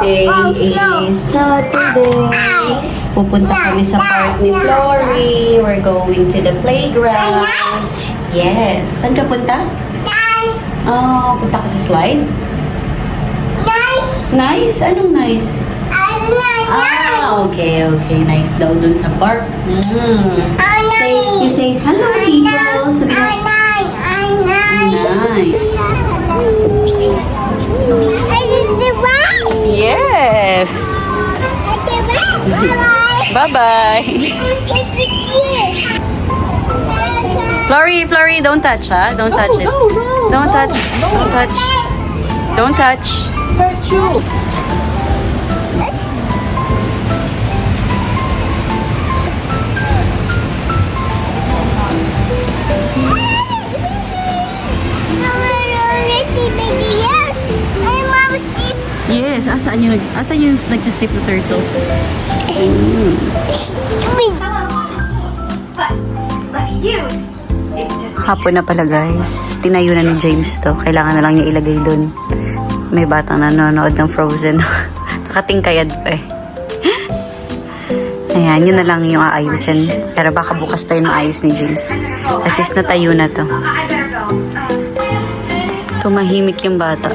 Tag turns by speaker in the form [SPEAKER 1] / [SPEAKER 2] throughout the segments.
[SPEAKER 1] Today is Saturday. Pupunta kami sa park ni Flory. We're going to the playground. Yes. Saan ka punta? Oh, punta ka sa slide? Nice? Anong nice? Okay. Nice daw dun sa park. You say, hello people. Sabi mo, nice. Yes. Bye-bye. Flory, don't touch, huh? Don't touch it. Don't touch. Don't touch.
[SPEAKER 2] Hurt you.
[SPEAKER 1] Yes, asaan yung nagsistip na turtle? Hapon na pala guys. Tinayo na ni James to. Kailangan na lang niya ilagay dun. May batang nanonood ng Frozen. Nakatingkayad pa eh. Ayan, yun na lang yung aayusin. Pero baka bukas pa yung ayos ni James. At least natayo na to. Tumahimik yung bata.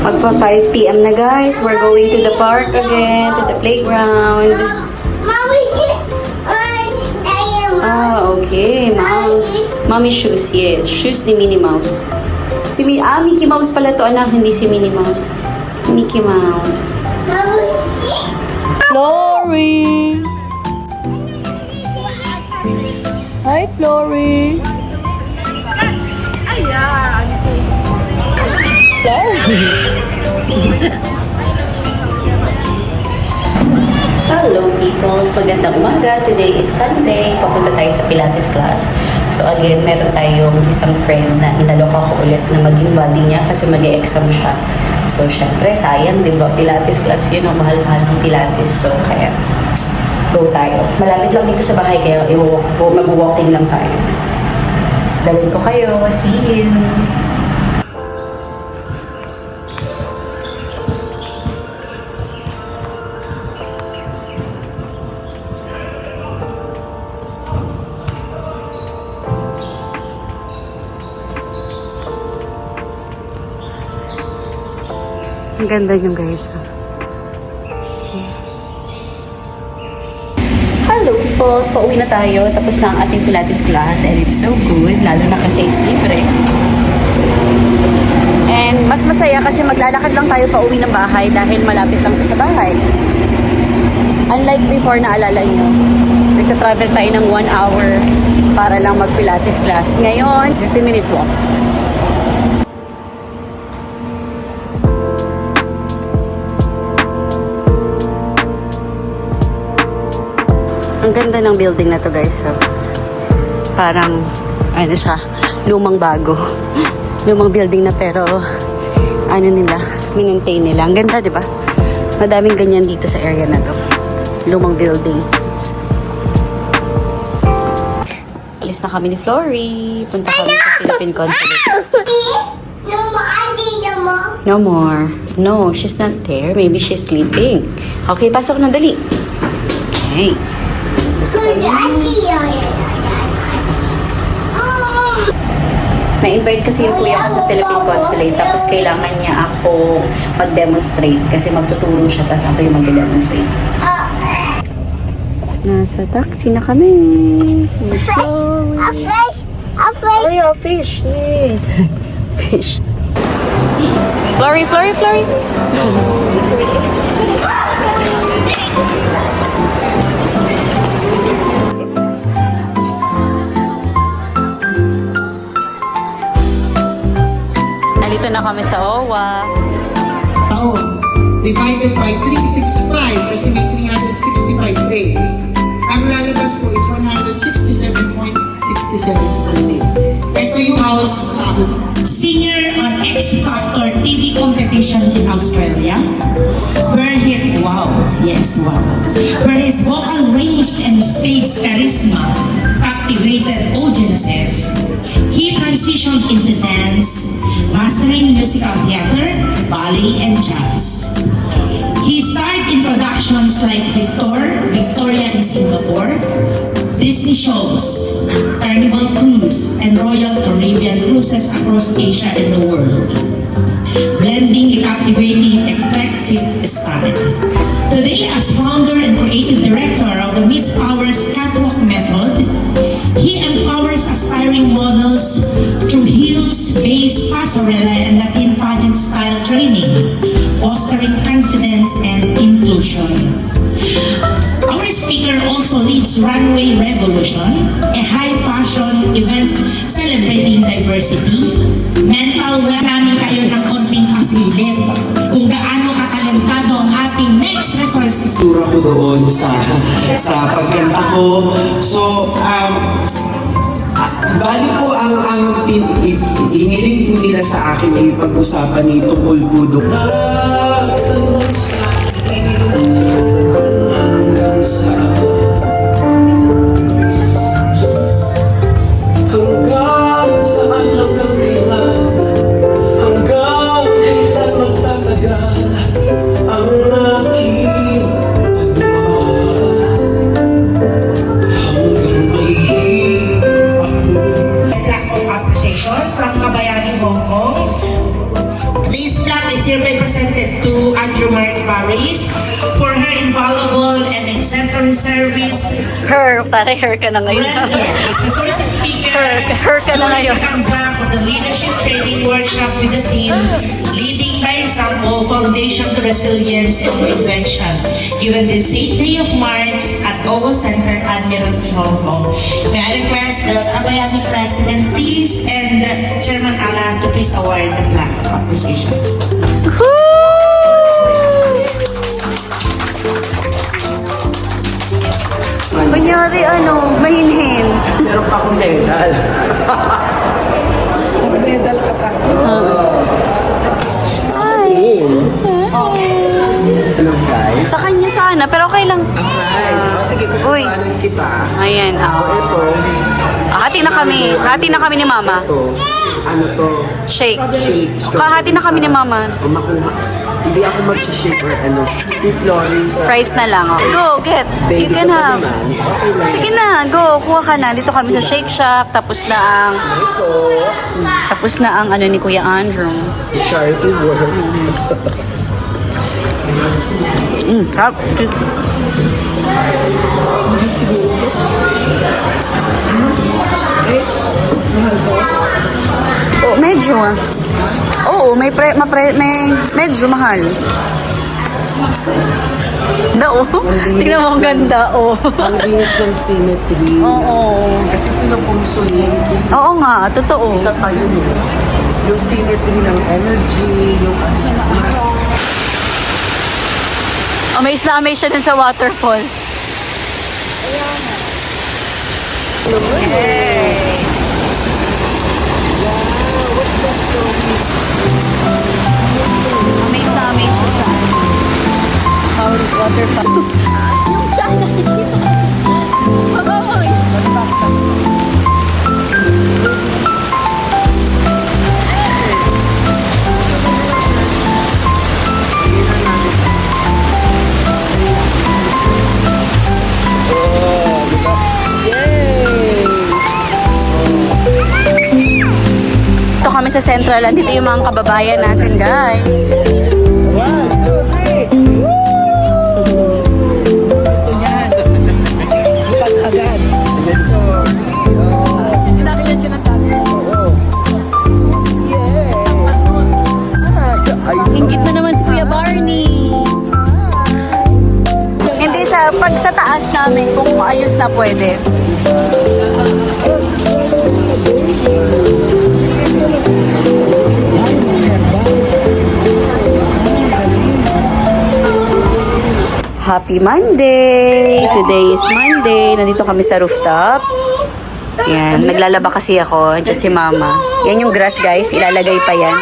[SPEAKER 1] Magpa 5 PM na guys. We're going to the park again, to the playground. Okay. Mommy shoes, yes. Shoes ni Minnie Mouse. Mickey Mouse pala to anak, hindi si Minnie Mouse. Mickey Mouse. Flory! Hi, Flory! Hello peoples, magandang umaga. Today is Sunday. Papunta tayo sa Pilates class. So again, meron tayong isang friend na inalok ako ulit na maging buddy niya kasi mag-e-exam siya. So syempre, sayang, di ba? Pilates class yun, ang mahal-mahal ng Pilates. So kaya, go tayo. Malapit lang dito sa bahay, kaya mag-walking lang tayo. Dalhin ko kayo. See you! Ang ganda nyo guys. Hello peoples! Pauwi na tayo. Tapos na ang ating Pilates class and it's so good. Lalo na kasi it's libre. And mas masaya kasi maglalakad lang tayo pauwi ng bahay dahil malapit lang sa bahay. Unlike before, naalala nyo, nagka-travel tayo ng 1 hour para lang mag-Pilates class. Ngayon, 15-minute walk. Ang ganda ng building na to guys. So, parang, ano siya, lumang bago. Lumang building na pero, ano nila, minmaintain nila. Ang ganda, di ba? Madaming ganyan dito sa area na to. Lumang building. Alis na kami ni Flory. Punta kami sa Philippine Consulate. No more. No, she's not there. Maybe she's sleeping. Okay, pasok na dali. Okay. Na-invite kasi yung kuya ko sa Philippine Consulate tapos kailangan niya ako mag-demonstrate kasi magtuturo siya tapos ako yung mag-demonstrate. Nasa taxi na kami.
[SPEAKER 2] A fish.
[SPEAKER 1] Oh yeah, fish. Yes. Fish. Flory. Nandito na kami sa OWA.
[SPEAKER 3] Divided by 365 kasi may 365 days. Ang lalabas po is 167.67 per day. Ito yung house
[SPEAKER 4] singer on X Factor TV competition in Australia. Where he's, wow, yes, wow. vocal range and stage charisma captivated audiences, he transitioned into dance, mastering musical theater, ballet, and jazz. He starred in productions like Victoria in Singapore, Disney shows, Carnival Cruise, and Royal Caribbean cruises across Asia and the world, blending a captivating, eclectic style. Today, as founder and creative director of the Miss Powers Catwalk Method, he empowers aspiring models through heels-based passerella and Latin pageant style training, fostering confidence and inclusion. Our speaker also leads Runway Revolution, a high-fashion event celebrating diversity. Mental well namin kayo ng konting pasilip kung gaano katalentado ang ating next resources.
[SPEAKER 2] Tura ko doon sa pagkanta ko. So, bali po ang iniling po nila sa akin ay pag-usapan ni tungkol po doon. Hanggang saan, hanggang kailan, hanggang kailan magtatagal ang aking pagmamahal, hanggang may hirap ako.
[SPEAKER 4] Plaque of appreciation from Kabayani, Hong Kong. This plaque is hereby presented to Andrew Mark Paris for her invaluable and exemplary service
[SPEAKER 1] Pare, her ka na ngayon.
[SPEAKER 4] rendered as resources speaker
[SPEAKER 1] Her ka na ngayon.
[SPEAKER 4] during the conduct of the leadership training workshop with the team Leading by Example, Foundation to Resilience and Invention, given this 8th day of March at OWO Center, Admiralty, Hong Kong. May I request the Kabayani President, please, and Chairman Alan to please award the plaque of appreciation.
[SPEAKER 1] Kunyari mahinhin.
[SPEAKER 2] Meron pa akong medal. Medal ka pa. Hello guys.
[SPEAKER 1] Sa kanya sana, pero okay lang.
[SPEAKER 2] Ang prize. Sige,
[SPEAKER 1] Uy.
[SPEAKER 2] kukuhanan kita.
[SPEAKER 1] Ayan,
[SPEAKER 2] Ito,
[SPEAKER 1] Hati na kami ni Mama.
[SPEAKER 2] ano to?
[SPEAKER 1] Shake.
[SPEAKER 2] Shake.
[SPEAKER 1] Kahati na kami ni Mama.
[SPEAKER 2] O makuha. Hindi ako mag-shake or ano. Si Florence.
[SPEAKER 1] Fries na lang. Oh. Go, get. You
[SPEAKER 2] Baby
[SPEAKER 1] can
[SPEAKER 2] ko pa
[SPEAKER 1] have.
[SPEAKER 2] naman. Okay lang.
[SPEAKER 1] Sige na, go. Kuha ka na. Dito kami sa Shake Shack. Tapos na ang ano ni Kuya Andrew.
[SPEAKER 2] Charity work.
[SPEAKER 1] Harap. Oh, medyo. Oo, may medyo mahal. Oo. Tingnan mo ang ganda, oh.
[SPEAKER 2] Ang linis ng symmetry.
[SPEAKER 1] Oo.
[SPEAKER 2] Kasi pinapungso yun.
[SPEAKER 1] Oo nga, totoo.
[SPEAKER 2] Isa pa yun eh. Yung symmetry ng energy, yung
[SPEAKER 1] Amaze na amaze siya dun sa waterfall. Yay! Amaze na amaze siya sa waterfall. Yung tiyan na dito. Mababoy. Ito kami sa Central. Andito yung mga kababayan natin, guys.
[SPEAKER 2] 1, 2, 3. Gusto niyan. Ipag agad. Ganito.
[SPEAKER 1] Nakilala siya ng tabi.
[SPEAKER 2] Oo. Yeah.
[SPEAKER 1] Inggit na naman si Kuya Barney. Hindi pag sa taas namin, kung maayos na pwede. Happy Monday! Today is Monday. Nandito kami sa rooftop. Yan, naglalaba kasi ako. Diyan si Mama. Yan yung grass, guys. Ilalagay pa yan.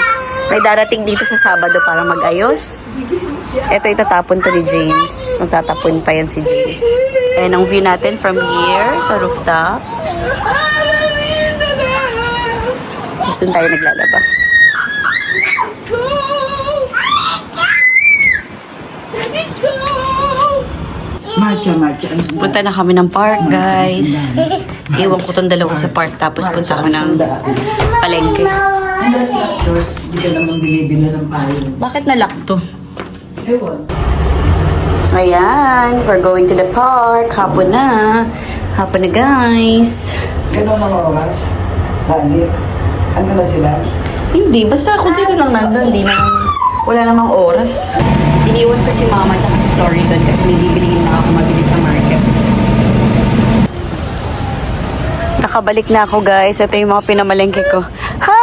[SPEAKER 1] May darating dito sa Sabado para mag-ayos. Ito itatapon to ni James. Magtatapon pa yan si James. Ayan ang view natin from here sa rooftop. Tapos dun tayo naglalaba.
[SPEAKER 5] Marcha.
[SPEAKER 1] Punta na kami ng park, guys. Iwan ko tong dalawa sa park, tapos punta ko ng palengke.
[SPEAKER 5] That's not yours. Hindi ka naman binibili ng payo.
[SPEAKER 1] Bakit nalock to?
[SPEAKER 5] Ewan.
[SPEAKER 1] Ayan, we're going to the park. Hapon na. Hapon na, guys.
[SPEAKER 5] Ganun ang oras. Bakit? Ano na sila?
[SPEAKER 1] Hindi, basta kung sino lang nandun, hindi naman, wala namang oras. Iniwan ko si Mama at si Flory doon kasi may bibiliin na ako mabilis sa market. Nakabalik na ako, guys. Ito yung mga pinamalengke ko. Hi!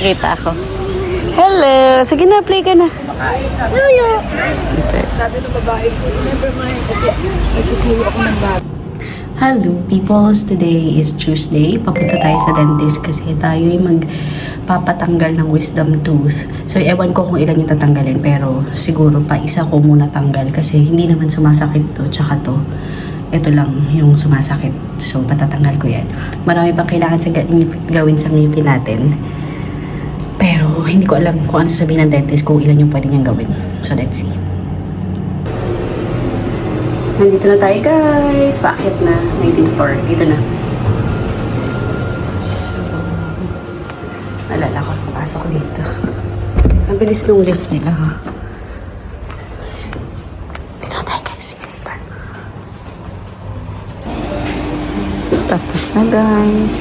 [SPEAKER 1] Kita ako. Hello! Sige na, play ka na. Lolo!
[SPEAKER 5] Sabi ng babae ko, never mind. Kasi nagtuturo ako ng bag.
[SPEAKER 1] Hello peoples! Today is Tuesday. Papunta tayo sa dentist kasi tayo ay magpapatanggal ng wisdom tooth. So, ewan ko kung ilan yung tatanggalin pero siguro pa isa ko muna tanggal kasi hindi naman sumasakit to. Tsaka to, ito lang yung sumasakit. So, patatanggal ko yan. Marami pang kailangan sa gawin sa ngipin natin. Pero, hindi ko alam kung ano sasabihin ng dentist kung ilan yung pwede niyang gawin. So, let's see. Nandito na tayo, guys. Paakit na. 19.4. Dito na. So, nalala ko. Pasok ko dito. Ang bilis nung lift nila, ha? Dito na tayo, guys. See you later. Tapos na, guys.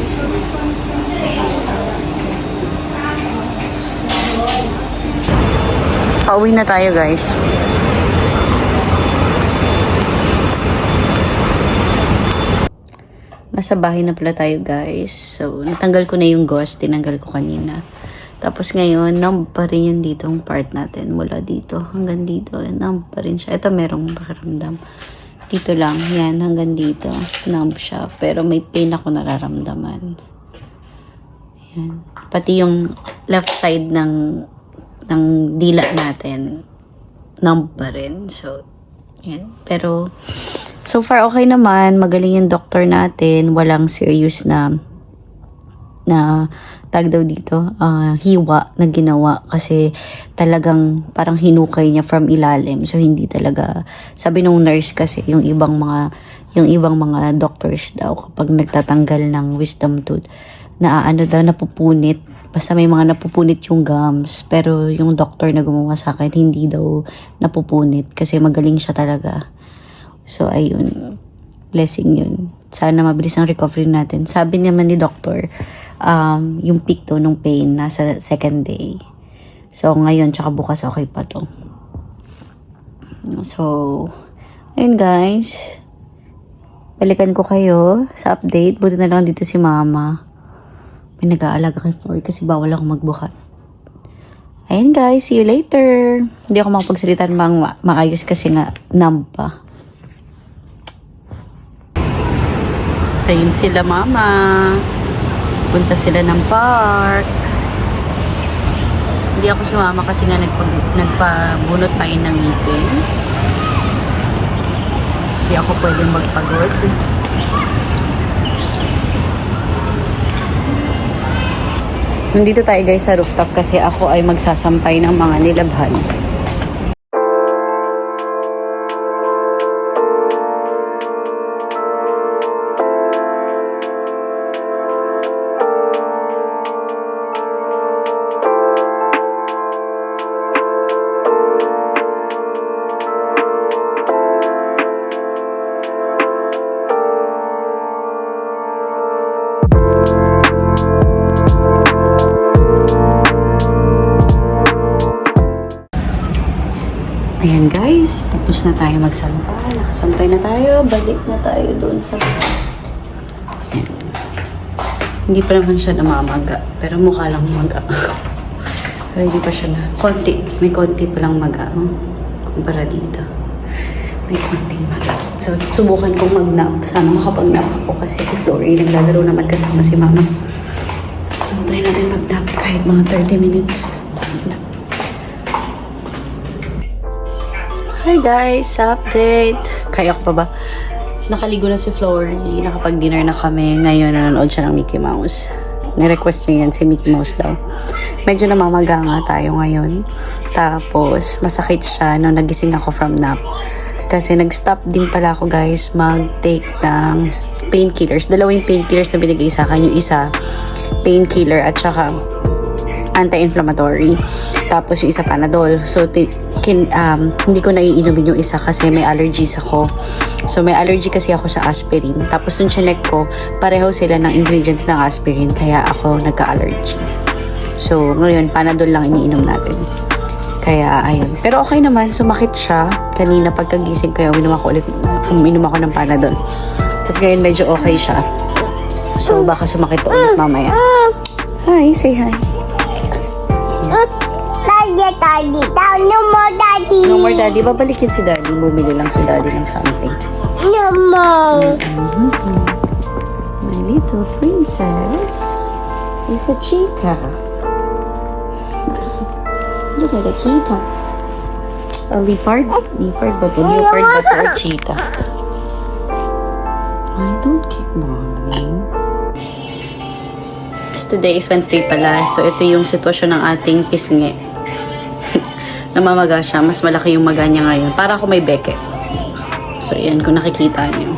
[SPEAKER 1] Pauwi na tayo, guys. Nasa bahay na pala tayo, guys. So, natanggal ko na yung gauze. Tinanggal ko kanina. Tapos ngayon, numb pa rin yung ditong part natin. Mula dito hanggang dito. Numb pa rin siya. Ito merong pakiramdam. Dito lang. Yan, hanggang dito. Numb siya. Pero may pain ako nararamdaman. Yan. Pati yung left side ng dila natin, numb pa rin. So, yan. Pero, so far, okay naman. Magaling yung doctor natin. Walang serious na tag daw dito, hiwa na ginawa. Kasi talagang parang hinukay niya from ilalim. So, hindi talaga, sabi nung nurse kasi, yung ibang mga doctors daw, kapag nagtatanggal ng wisdom tooth, napupunit. Basta may mga napupunit yung gums. Pero yung doctor na gumawa sa akin, hindi daw napupunit. Kasi magaling siya talaga. So, ayun. Blessing yun. Sana mabilis ang recovery natin. Sabi naman ni doctor, yung peak to nung pain, nasa second day. So, ngayon, tsaka bukas okay pa to. So, ayun guys. Balikan ko kayo sa update. Buti na lang dito si Mama. May nag-aalaga kay Flory kasi bawal ako magbuhat. Ayun guys, see you later. Hindi ako makapagsalita ng maayos kasi nga numb pa. Ayun sila, Mama. Punta sila ng park. Hindi ako sumama kasi nga nagpabunot tayo ng ngipin. Hindi ako pwedeng magpagod. Nandito tayo guys sa rooftop kasi ako ay magsasampay ng mga nilabhan. Ayan guys, tapos na tayo magsampay. Nakasampay na tayo. Balik na tayo doon sa... Ayan. Hindi pa naman siya namamaga. Pero mukha lang maga. Pero hindi pa siya na... Konti. May konti pa lang maga. Kumpara dito. may konting maga. So, subukan kong mag-nap. Sana makapag-nap ako kasi si Flory naglalaro naman kasama si Mama. So, try natin mag-nap kahit mga 30 minutes. Nap. Hi guys! Update! Kaya ko pa ba? Nakaligo na si Flory. Nakapag-dinner na kami. Ngayon, nanonood siya ng Mickey Mouse. Ni-request niya yan si Mickey Mouse daw. Medyo namamaga nga tayo ngayon. Tapos, masakit siya nung nagising ako from nap. Kasi nag-stop din pala ako guys mag-take ng painkillers. Dalawang painkillers na binigay sa akin. Yung isa, painkiller at saka anti-inflammatory. Tapos yung isa Panadol. So, hindi ko naiinumin yung isa kasi may allergies ako. So, may allergy kasi ako sa aspirin. Tapos nung chinek ko, pareho sila ng ingredients ng aspirin. Kaya ako nagka-allergy. So, ngayon, Panadol lang iniinom natin. Kaya, ayun. Pero okay naman, sumakit siya. Kanina pagkagising ko, uminom ako ng Panadol. Tapos ngayon, medyo okay siya. So, baka sumakit ulit mamaya. Hi, say hi.
[SPEAKER 6] Daddy, no more daddy.
[SPEAKER 1] No more daddy. Babalikin si daddy. Bumili lang si daddy ng something.
[SPEAKER 6] No more.
[SPEAKER 1] My little princess is a cheetah. Look at the cheetah. A leopard? Leopard ba to? Leopard ba to or cheetah? I don't kick mommy. Today is Wednesday pala. So, ito yung sitwasyon ng ating pisngi. Namamaga siya. Mas malaki yung maga niya ngayon. Para ako may beke. So, yan. Kung nakikita niyo.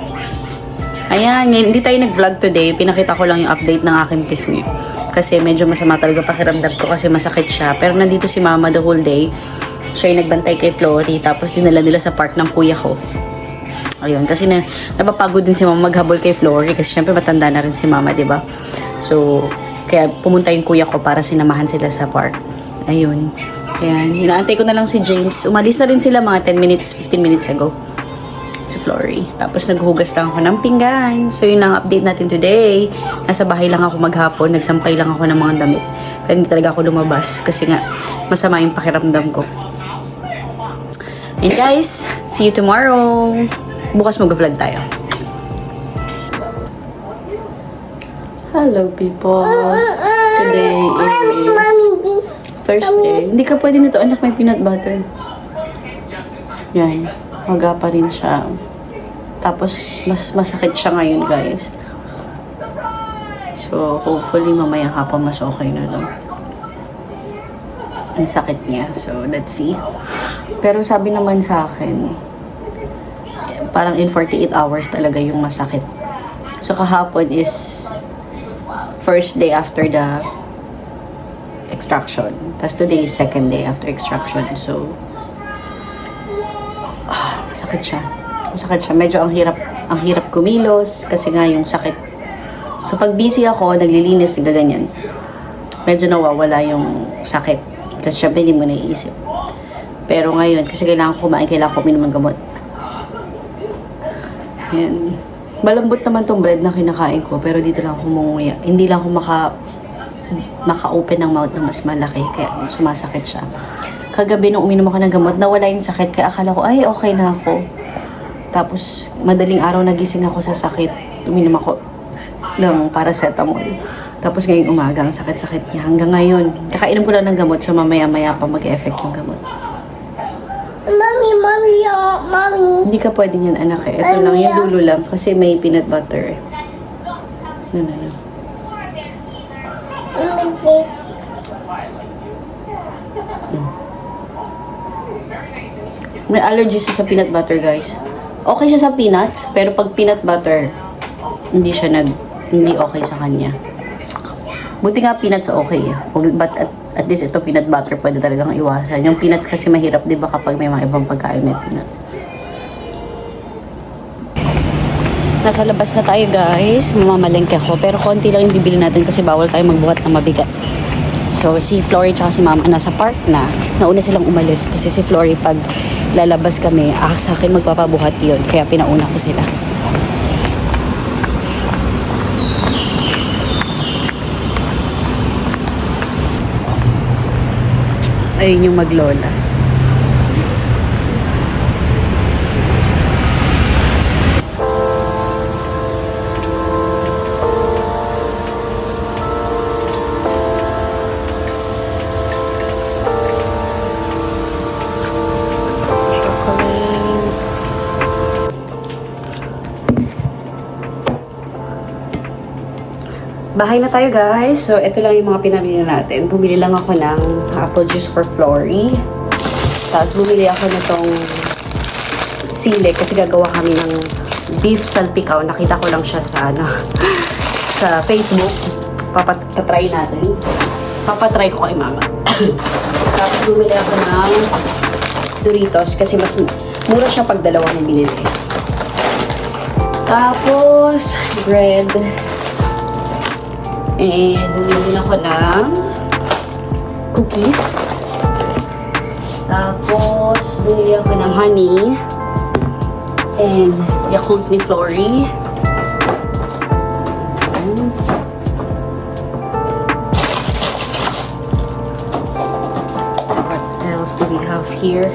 [SPEAKER 1] Ayan. Ngayon, hindi tayo nag-vlog today. Pinakita ko lang yung update ng aking pisngi. Kasi medyo masama talaga pakiramdam ko kasi masakit siya. Pero nandito si Mama the whole day. Siya yung nagbantay kay Flory. Tapos dinala nila sa park ng kuya ko. Ayun. Kasi napapagod din si Mama maghabol kay Flory. Kasi syempre matanda na rin si Mama, diba? So, kaya pumunta yung kuya ko para sinamahan sila sa park. Ayun. Ayan. Hinaantay ko na lang si James. Umalis na rin sila mga 10 minutes, 15 minutes ago. Si Flory. Tapos naghugas lang ako ng pinggan. So, yun ang update natin today. Nasa bahay lang ako maghapon. Nagsampay lang ako ng mga damit. Pero hindi talaga ako lumabas. Kasi nga, masama yung pakiramdam ko. And guys, see you tomorrow. Bukas mag-vlog tayo. Hello people. Today is Thursday. Hindi ka pwede nito, anak, may peanut butter. Yan. Maga pa rin siya. Tapos, mas masakit siya ngayon, guys. So, hopefully, mamayang hapon mas okay na lang. Ang sakit niya. So, let's see. Pero sabi naman sa akin, parang in 48 hours talaga yung masakit. So, kahapon is first day after the extraction. Tapos today is second day after extraction. So, sakit siya. Sakit siya. Medyo ang hirap kumilos kasi nga yung sakit. So, pag busy ako, naglilinis, ganyan. Medyo nawawala yung sakit. Kasi syempre hindi mo naiisip. Pero ngayon, kasi kailangan ko kumain, kailangan ko uminom ng gamot. Ayan. Malambot naman tong bread na kinakain ko, pero dito lang ako munguya. Hindi lang ako maka-open ng mouth na mas malaki, kaya sumasakit siya. Kagabi nung uminom ako ng gamot, nawala yung sakit, kaya akala ko, ay, okay na ako. Tapos, madaling araw nagising ako sa sakit. Uminom ako ng paracetamol. Tapos ngayong umaga, ang sakit-sakit niya. Hanggang ngayon, kakainom ko lang ng gamot, so mamaya-maya pa mag-effect yung gamot.
[SPEAKER 6] Mommy.
[SPEAKER 1] Hindi ka pwede yan, anak eh. Ito lang, yung dulo lang. Kasi may peanut butter. No. May allergy siya sa peanut butter, guys. Okay siya sa peanuts, pero pag peanut butter, hindi okay sa kanya. Buti nga peanuts okay. But at least ito peanut butter pwede talagang iwasan. Yung peanuts kasi mahirap, di ba, kapag may mga ibang pagkain may peanuts. Nasa labas na tayo, guys. Mamamalengke ako. Pero konti lang yung bibili natin kasi bawal tayo magbuhat ng mabigat. So, si Flory tsaka si Mama nasa park na. Nauna silang umalis kasi si Flory pag lalabas kami, sa akin magpapabuhat yun. Kaya pinauna ko sila. Ayun yung maglola. bahay na tayo guys. So, ito lang yung mga pinamili natin. Bumili lang ako ng apple juice for Flory. Tapos, bumili ako nitong sili kasi gagawa kami ng beef salpikaw. Nakita ko lang siya sa, sa Facebook. Papatry natin. Papatry ko kay mama. Tapos, bumili ako ng Doritos kasi mas mura siya pag dalawa mong binili. Tapos, bread. And, bumili ako ng cookies. Tapos, bumili ako ng honey. And, Yakult ni Flory. What else do we have here?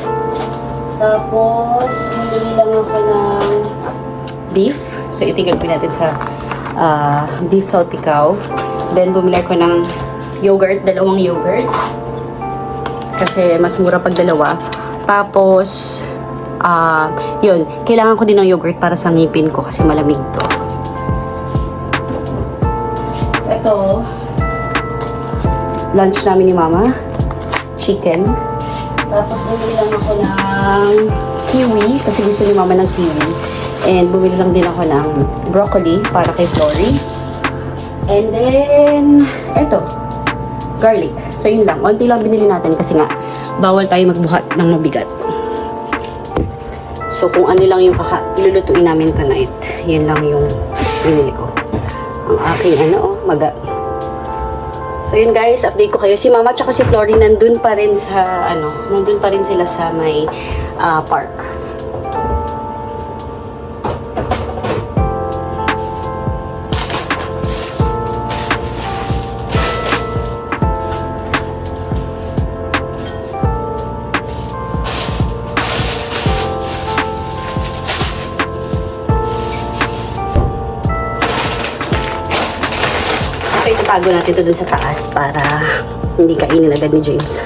[SPEAKER 1] Tapos, bumili lang ako ng beef. So, itigagpin natin sa beef salpikaw. Then, bumili ko ng yogurt, dalawang yogurt. Kasi, mas mura pag dalawa. Tapos, yun, kailangan ko din ng yogurt para sa ngipin ko kasi malamig to. Ito, lunch namin ni mama. Chicken. Tapos, bumili lang ako ng kiwi kasi gusto ni mama ng kiwi. And bumili lang din ako ng broccoli para kay Flory. And then, eto, garlic. So, yun lang. Unti lang binili natin kasi nga, bawal tayo magbuhat ng mabigat. So, kung ano lang yung ilulutuin namin tonight, yun lang yung binili ko. Ang aking maga. So, yun guys, update ko kayo. Si mama tsaka si Flory nandun pa rin sa, nandun pa rin sila sa may park. Itago natin ito dun sa taas para hindi kainin agad ni James.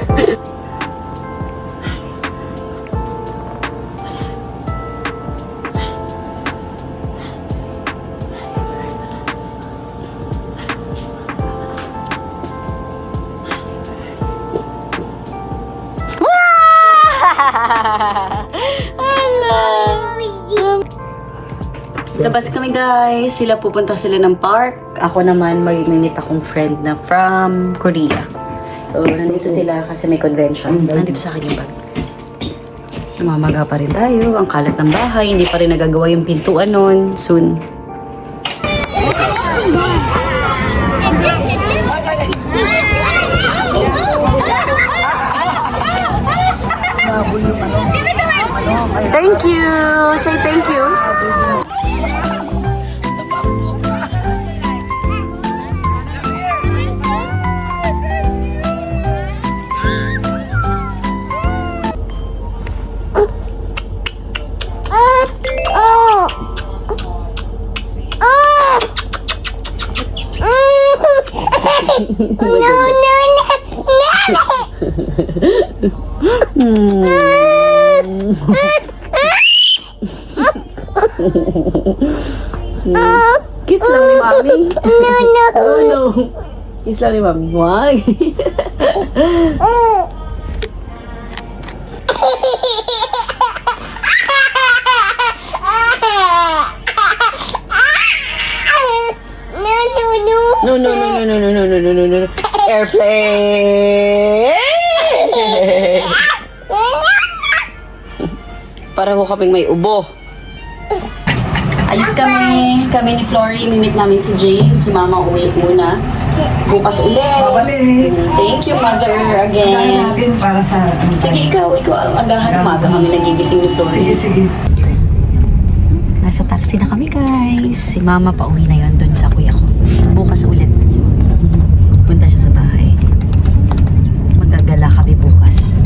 [SPEAKER 1] Labas kami guys. Sila pupunta sila ng park. Ako naman mag-meet akong friend na from Korea. So, nandito sila kasi may convention. Nandito sa akin yung bag. Namamaga pa rin tayo. Ang kalat ng bahay. Hindi pa rin nagagawa yung pintuan nun. Soon. Thank you! Say thank you! Kiss lang ni Mami. Oh no. Kiss lang ni Mami. Wag. No. Airplane. Para ho kaming may ubo. Alis kami. Kami ni Flory. Mimit namin si James. Si Mama uwi muna. Bukas ulit.
[SPEAKER 5] Babalik.
[SPEAKER 1] Thank you, Mother,
[SPEAKER 5] Dahil
[SPEAKER 1] again.
[SPEAKER 5] natin para sa...
[SPEAKER 1] Sige, ikaw ang agahan. Umaga kami nagigising ni Flory.
[SPEAKER 5] Sige.
[SPEAKER 1] Nasa taxi na kami, guys. Si Mama pa uwi na yon dun sa kuya ko. Bukas ulit. Punta siya sa bahay. Magagala kami bukas.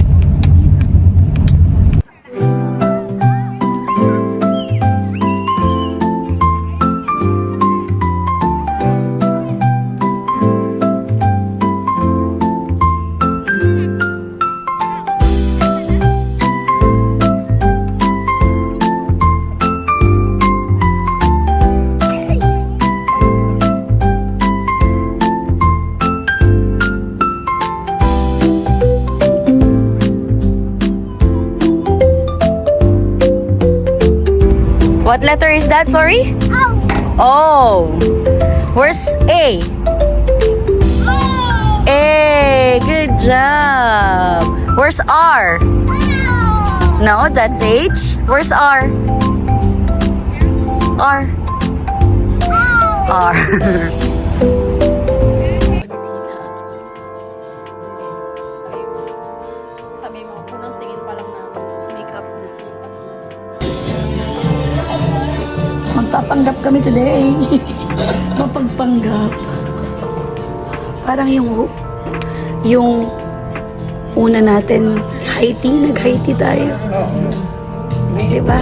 [SPEAKER 1] What letter is that, Flori?
[SPEAKER 6] Oh.
[SPEAKER 1] O. Where's A? A. Good job. Where's R? No, that's H. Where's R? R. R. Sabi mo, unang tingin pa lang namin, makeup na. Magpapanggap kami today. Mapagpanggap. Parang yung una natin, nag-high tea tayo. Diba?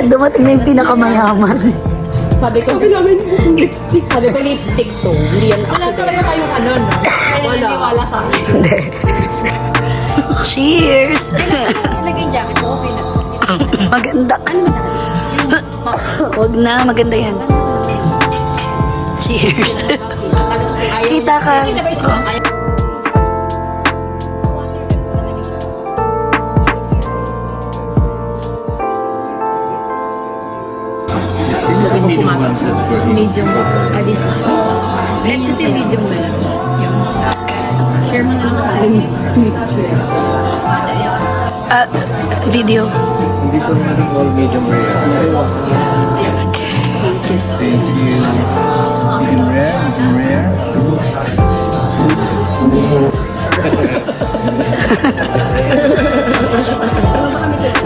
[SPEAKER 1] Dumating na yung pinakamayaman.
[SPEAKER 5] Sabi namin lipstick. Sabi ko lipstick to. Hindi yan ako. Wala talaga kayong ano, no? Wala. Wala sa akin.
[SPEAKER 1] Hindi. Cheers!
[SPEAKER 5] Laging jacket ko, okay na.
[SPEAKER 1] Maganda ka. Huwag na, maganda yan. Cheers! Kita ka.
[SPEAKER 5] Kita ba yung ayaw? Medium. This one. Let's say medium na lang. Share mo na lang sa akin.
[SPEAKER 1] Video.
[SPEAKER 7] Hindi po naman all medium rare. Thank you. Medium rare, medium rare.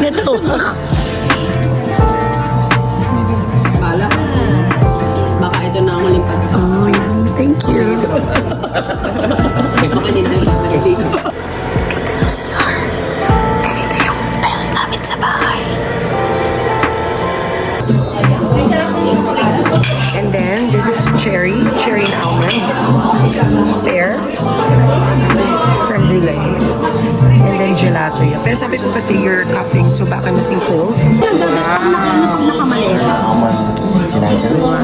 [SPEAKER 1] Natawa ako.
[SPEAKER 5] Bala ka. Baka ito na ang huling pagkakita.
[SPEAKER 1] Oh, yan. Thank you.
[SPEAKER 5] Baka din na nag-date.
[SPEAKER 1] Ganito yung tiles namin sa bahay.
[SPEAKER 8] And then, this is cherry and almond, pear, creme brulee, and then gelato yan. Pero sabi ko kasi you're coughing, so baka nothing cold.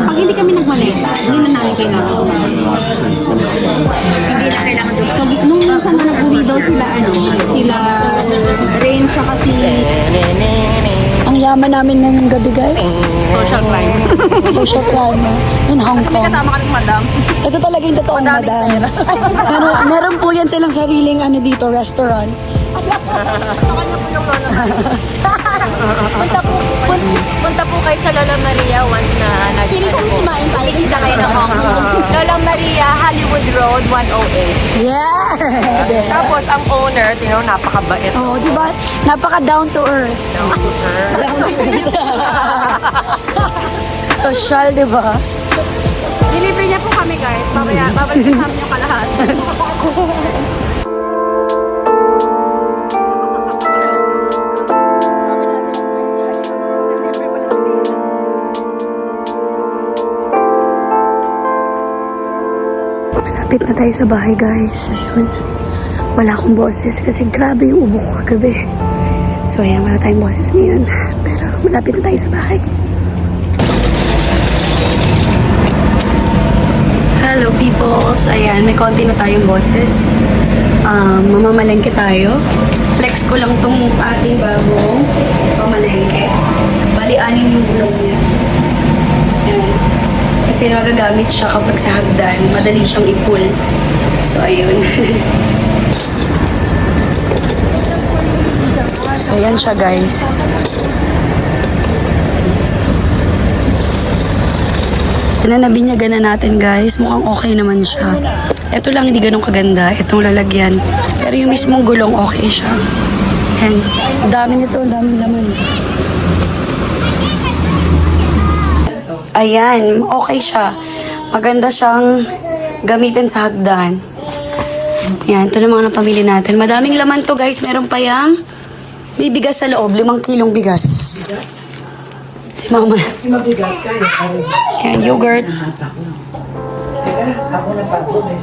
[SPEAKER 5] Pag hindi kami nagmaleta, hindi na namin kailangan Hindi na kailangan doon. So, nung minsan na nag-uwi daw sila, sila Rain tsaka si
[SPEAKER 1] Ang yaman namin ngayong gabi, guys.
[SPEAKER 5] Social Crime.
[SPEAKER 1] Social crime in Hong Kong.
[SPEAKER 5] Kasama ka ng madam.
[SPEAKER 1] Ito talaga yung totoong madam. Meron po yan silang sariling dito, restaurant.
[SPEAKER 9] Punta po kayo sa Lola Maria once na bisita kayo ng Hong Kong. Lola Maria, Hollywood Road, 108.
[SPEAKER 1] Yeah!
[SPEAKER 8] Tapos, ang owner, napakabait.
[SPEAKER 1] Oh, di ba? Napaka down to earth. Social, di ba?
[SPEAKER 9] Deliver niya po kami guys. Babalik namin yung kalahat.
[SPEAKER 1] Malapit na tayo sa bahay, guys. Ayun. Wala akong boses kasi grabe yung ubo ko kagabi. So, ayan, wala tayong boses ngayon. Pero malapit na tayo sa bahay. Hello, peoples. Ayan, may konti na tayong boses. Mamamalengke tayo. Flex ko lang tong ating bagong pamalengke. Bali, 6 yung bulong niya. Ayan. Kasi magagamit siya kapag sa hagdan. Madali siyang i-pull. So, ayun. So, ayan siya, guys. Pinanabinyagan na natin, guys. Mukhang okay naman siya. Ito lang hindi ganun kaganda. Itong lalagyan. Pero yung mismong gulong, okay siya. Ayan. Ang dami nito. Ang daming laman. Ayan. Okay siya. Maganda siyang gamitin sa hagdan. Ayan. Ito na mga napamili natin. Madaming laman to, guys. Meron pa yang may bigas sa loob. 5 kilong bigas. Si mama.
[SPEAKER 3] Mabigat kayo.
[SPEAKER 1] Ayan, yogurt.
[SPEAKER 3] Ako napagod eh.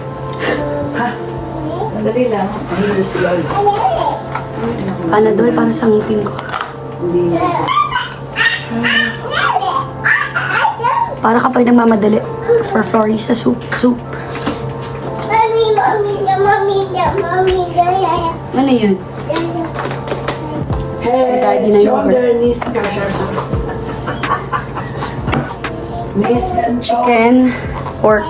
[SPEAKER 3] Ha? Sandali lang. Mahilo siya.
[SPEAKER 1] Panadol para sa ngipin ko.
[SPEAKER 5] Para kapag nagmamadali. For Flory sa soup. Soup. Ano yun? Hey, daddy na yogurt. Chicken, pork.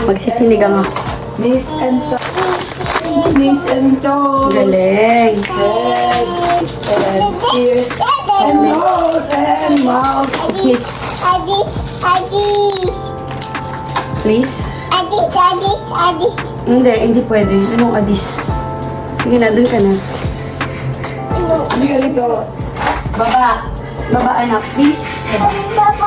[SPEAKER 5] Magsisinigang ako. Galing. Kiss. Please. Hindi pwede. Anong adis? Sige na, dun ka na. Baba. Baba, anak. Please. Baba.